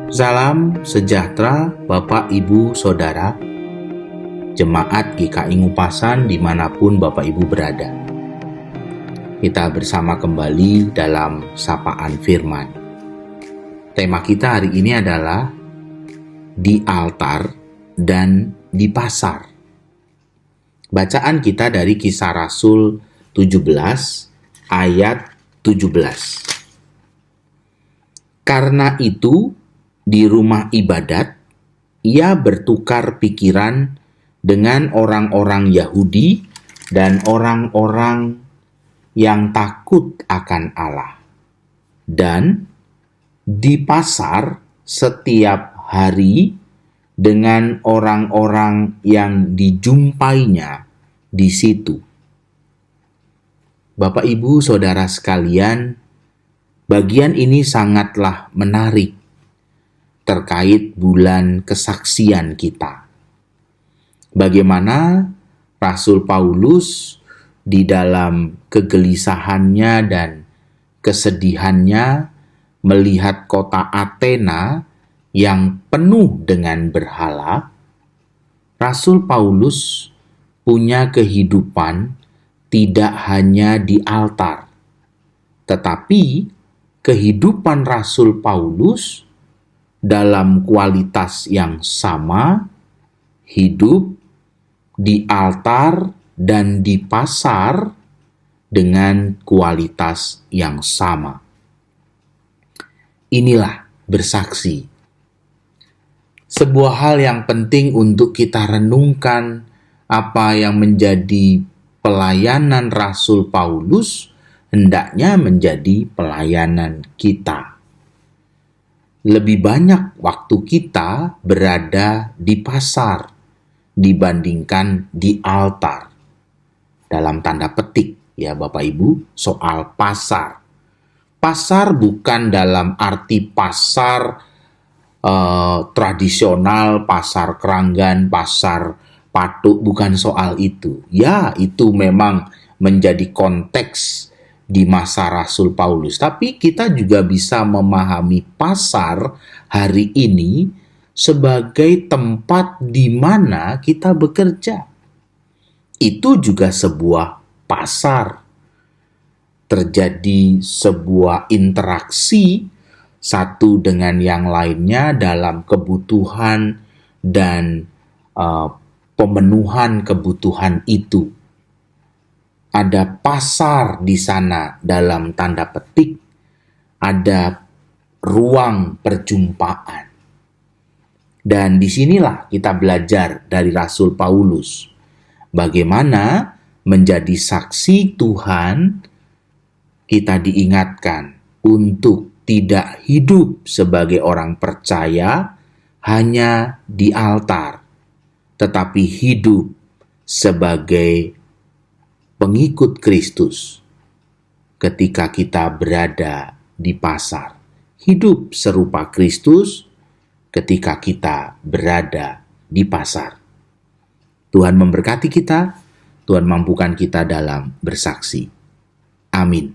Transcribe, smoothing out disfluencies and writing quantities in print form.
Salam sejahtera Bapak Ibu Saudara, Jemaat GKI Ngupasan dimanapun Bapak Ibu berada. Kita bersama kembali dalam Sapaan Firman. Tema kita hari ini adalah di altar dan di pasar. Bacaan kita dari Kisah Rasul 17 ayat 17. Karena itu, di rumah ibadat, ia bertukar pikiran dengan orang-orang Yahudi dan orang-orang yang takut akan Allah. Dan di pasar setiap hari dengan orang-orang yang dijumpainya di situ. Bapak, Ibu, Saudara sekalian, bagian ini sangatlah menarik terkait bulan kesaksian kita. Bagaimana Rasul Paulus di dalam kegelisahannya dan kesedihannya melihat kota Athena yang penuh dengan berhala, Rasul Paulus punya kehidupan tidak hanya di altar, tetapi kehidupan Rasul Paulus dalam kualitas yang sama, hidup di altar dan di pasar dengan kualitas yang sama. Inilah bersaksi. Sebuah hal yang penting untuk kita renungkan apa yang menjadi pelayanan Rasul Paulus hendaknya menjadi pelayanan kita. Lebih banyak waktu kita berada di pasar dibandingkan di altar. Dalam tanda petik ya Bapak Ibu, soal pasar. Pasar bukan dalam arti pasar tradisional, pasar keranggan, pasar patuk, bukan soal itu. Ya, itu memang menjadi konteks di masa Rasul Paulus. Tapi kita juga bisa memahami pasar hari ini sebagai tempat di mana kita bekerja. Itu juga sebuah pasar. Terjadi sebuah interaksi satu dengan yang lainnya dalam kebutuhan dan pemenuhan kebutuhan itu. Ada pasar di sana dalam tanda petik, ada ruang perjumpaan. Dan disinilah kita belajar dari Rasul Paulus, bagaimana menjadi saksi Tuhan. Kita diingatkan untuk tidak hidup sebagai orang percaya hanya di altar, tetapi hidup sebagai pengikut Kristus ketika kita berada di pasar. Hidup serupa Kristus ketika kita berada di pasar. Tuhan memberkati kita, Tuhan mampukan kita dalam bersaksi. Amin.